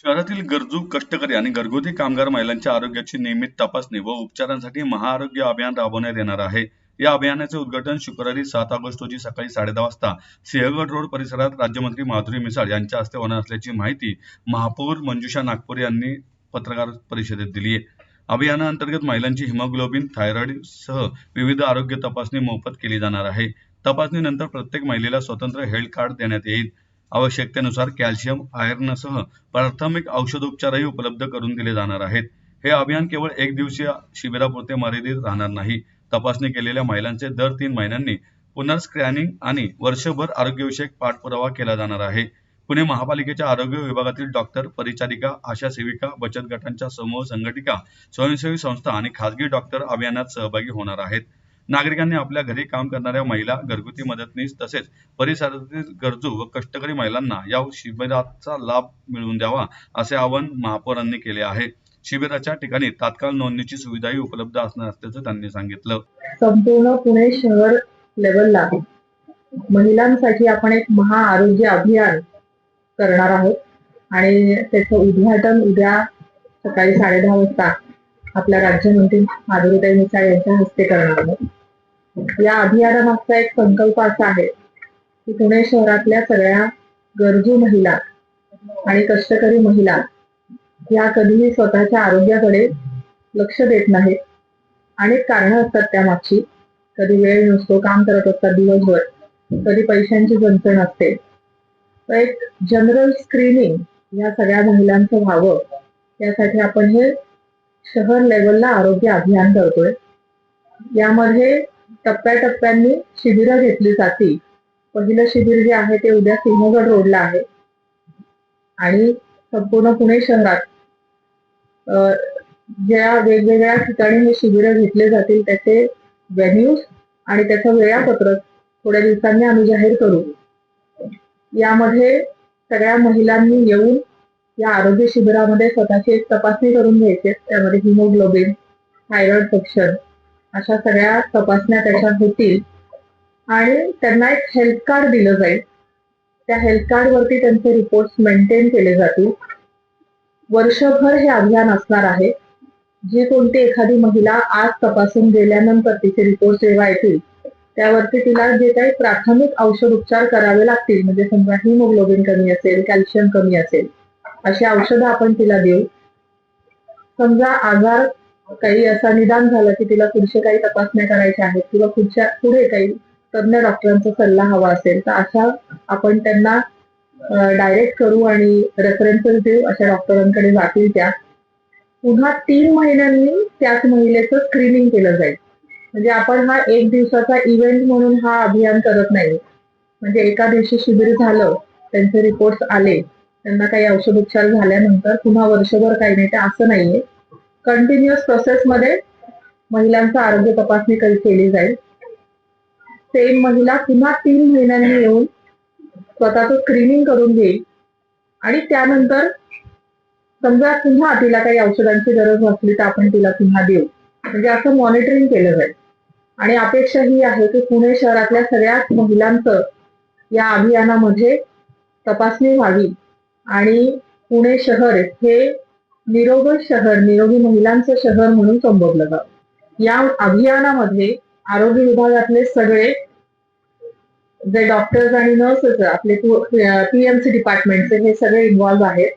शहरातील गरजू कष्टकरी आणि घरगुती कामगार महिलांच्या आरोग्याची नियमित तपासणी व उपचारांसाठी महाआरोग्य अभियान राबवण्यात येणार आहे. या अभियानाचे उद्घाटन शुक्रवारी 7 ऑगस्ट रोजी सकाळी 10:30 वाजता सिंहगड रोड परिसरात राज्यमंत्री माधुरी मिसाळ यांच्या हस्ते होणार असल्याची माहिती महापौर मंजुषा नागपूर यांनी पत्रकार परिषदेत दिली आहे. अभियानाअंतर्गत महिलांची हिमोग्लोबिन, थायरॉइड सह विविध आरोग्य तपासणी मोफत केली जाणार आहे. तपासणीनंतर प्रत्येक महिलेला स्वतंत्र हेल्थ कार्ड देण्यात येईल. आवश्यकतेनुसार कॅल्शियम, आयर्नसह प्राथमिक औषधोपचारही उपलब्ध करून दिले जाणार आहेत. हे अभियान केवळ एक दिवसीय शिबिरापुरते मर्यादित राहणार नाही. तपासणी केलेल्या महिलांचे दर 3 महिन्यांनी पुनर्स्कॅनिंग आणि वर्षभर आरोग्यविषयक पाठपुरावा केला जाणार आहे. पुणे महापालिकेच्या आरोग्य विभागातील डॉक्टर, परिचारिका, आशा सेविका, बचत गटांच्या समूह संघटिका, स्वयंसेवी संस्था आणि खासगी डॉक्टर अभियानात सहभागी होणार आहेत. नागरिकांनी आपल्या घरी काम करणाऱ्या महिला, घरगुती मदतनीस तसेच परिसरातील गरजू व कष्टकरी महिलांना या शिबिराचा लाभ मिळवून द्यावा असे आवाहन महापौरांनी केले आहे. शिबिराच्या ठिकाणी तात्काळ नोंदणीची सुविधाही उपलब्ध असणार असल्याचं त्यांनी सांगितलं. संपूर्ण पुणे शहर लेवलला महिलांसाठी आपण एक महाआरोग्य अभियान करणार आहोत आणि त्याचं उद्घाटन उद्या सकाळी 10:30 वाजता आपल्या राज्यमंत्री माधुरीताई मिसाळ यांच्या हस्ते करणार आहोत. या अभियानामागचा एक संकल्प असा आहे की पुणे शहरातल्या सगळ्या गरजू महिला आणि कष्टकरी महिला या कधीही स्वतःच्या आरोग्याकडे लक्ष देत नाहीत. अनेक कारणं असतात त्यामागची. कधी वेळ नसतो, काम करत असतात दिवसभर, कधी पैशांची चणचण असते. तर एक जनरल स्क्रीनिंग या सगळ्या महिलांचं व्हावं यासाठी आपण हे शहर लेवलला आरोग्य अभियान करतोय. यामध्ये टप्प्याटप्प्यांनी शिबिरं घेतली जातील. पहिलं शिबिर जे आहे ते उद्या सिंहगड रोडला आहे आणि संपूर्ण पुणे शहरात ज्या वेगवेगळ्या ठिकाणी हे शिबिरं घेतले जातील त्याचे व्हेन्यूज आणि त्याचं वेळापत्रक थोड्या दिवसांनी आम्ही जाहीर करू. यामध्ये सगळ्या महिलांनी येऊन या आरोग्य शिबिरामध्ये स्वतःची एक तपासणी करून घ्यायची. त्यामध्ये हिमोग्लोबिन, थायरॉइड फंक्शन अशा सगळ्या तपासण्या त्याच्यात होतील आणि त्यांना एक हेल्थ कार्ड दिलं जाईल. त्या हेल्थ कार्ड वरती त्यांचे रिपोर्ट्स मेंटेन केले जातील. वर्षभर हे अभियान असणार आहे. जी कोणती एखादी महिला आज तपासून गेल्यानंतर तिचे रिपोर्ट जेव्हा येतील त्यावरती तिला जे काही प्राथमिक औषध उपचार करावे लागतील, म्हणजे समजा हिमोग्लोबिन कमी असेल, कॅल्शियम कमी असेल, अशी औषधं आपण तिला देऊ. समजा आजार काही असा निदान झालं की तिला पुढचे काही तपासण्या करायच्या आहेत किंवा पुढे काही तज्ञ डॉक्टरांचा सल्ला हवा असेल तर अशा आपण त्यांना डायरेक्ट करू आणि रेफरन्सेस देऊ. अशा डॉक्टरांकडे जातील त्या. पुन्हा 3 महिन्यांनी त्याच महिलेचं स्क्रीनिंग केलं जाईल. म्हणजे आपण हा एक दिवसाचा इव्हेंट म्हणून हा अभियान करत नाही. म्हणजे एका दिवशी शिबिर झालं, त्यांचे रिपोर्ट्स आले, त्यांना काही औषधोपचार झाल्यानंतर पुन्हा वर्षभर काही नाही, ते असं नाहीये. कंटिन्युअस प्रोसेसमध्ये महिलांचं आरोग्य तपासणी केली जाईल. सेम महिला पुन्हा 3 महिन्यांनी येऊन स्वतःचं स्क्रीनिंग करून घेईल आणि त्यानंतर समजा पुन्हा तिला काही औषधांची गरज असली तर आपण तिला पुन्हा देऊ. म्हणजे असं मॉनिटरिंग केलं जाईल. आणि अपेक्षा ही आहे की पुणे शहरातल्या सगळ्याच महिलांचं या अभियानामध्ये तपासणी व्हावी आणि पुणे शहर हे निरोगी शहर, निरोगी महिलांचं शहर म्हणून संबोधलं जावं. या अभियानामध्ये आरोग्य विभागातले सगळे जे डॉक्टर्स आणि नर्सेस आपले पीएमसी डिपार्टमेंटचे हे सगळे इन्व्हॉल्व्ह आहेत.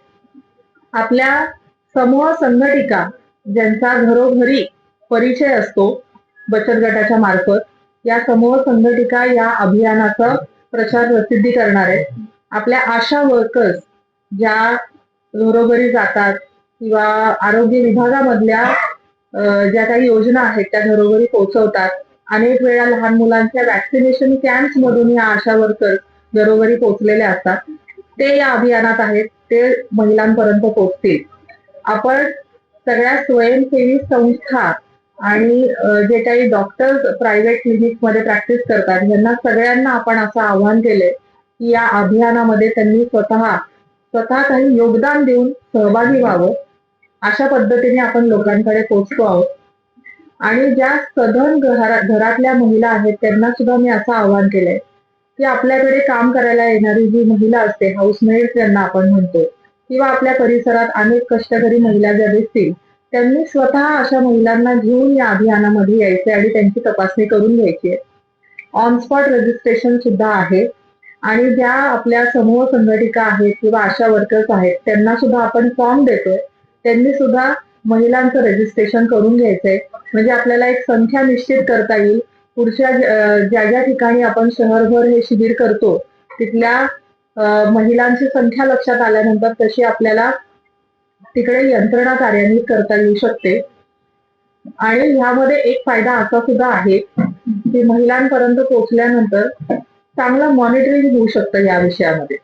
आपल्या समूह संघटिका ज्यांचा घरोघरी परिचय असतो बचत गटाच्या मार्फत, या समूह संघटिका या अभियानाचा प्रचार प्रसिद्धी करणार आहेत. आपल्या आशा वर्कर्स ज्या घरोघरी जातात किंवा आरोग्य विभागामधल्या ज्या काही योजना आहेत त्या घरोघरी पोहोचवतात. अनेक वेळा लहान मुलांच्या वॅक्सिनेशन कॅम्प्स मधून या आशा वर्कर्स घरोघरी पोहोचलेले असतात. ते या अभियानात आहेत, ते महिलांपर्यंत पोहोचतील. आपण सगळ्या स्वयंसेवी संस्था आणि जे काही डॉक्टर्स प्रायव्हेट क्लिनिक मध्ये प्रॅक्टिस करतात यांना सगळ्यांना आपण असं आवाहन केलंय की या अभियानामध्ये त्यांनी स्वतः काही योगदान देऊन सहभागी व्हावं. अशा पद्धतीने आपण लोकांकडे पोहोचतो आहोत. आणि ज्या सधन घरातल्या महिला आहेत त्यांना सुद्धा मी असं आवाहन केलंय की आपल्याकडे काम करायला येणारी जी महिला असते, हाऊसमेड ज्यांना आपण म्हणतो, किंवा आपल्या परिसरात अनेक कष्टकरी महिला ज्या दिसतील त्यांनी स्वतः अशा महिलांना घेऊन या अभियानामध्ये यायचे आणि त्यांची तपासणी करून घ्यायची आहे. ऑन स्पॉट रजिस्ट्रेशन सुद्धा आहे आणि ज्या आपल्या समूह संघटिका आहेत किंवा आशा वर्कर्स आहेत त्यांना सुद्धा आपण फॉर्म देतोय. त्यांनी सुद्धा महिलांचं रजिस्ट्रेशन करून घ्यायचंय म्हणजे आपल्याला एक संख्या निश्चित करता येईल. पुढच्या ज्या ज्या ठिकाणी आपण शहरभर हे शिबिर करतो तिथल्या महिलांची संख्या लक्षात आल्यानंतर तशी आपल्याला तिकडे यंत्रणा कार्यान्वित करता येऊ शकते. आणि ह्यामध्ये एक फायदा असा सुद्धा आहे की महिलांपर्यंत पोहोचल्यानंतर चांगलं मॉनिटरिंग होऊ शकतं या विषयामध्ये.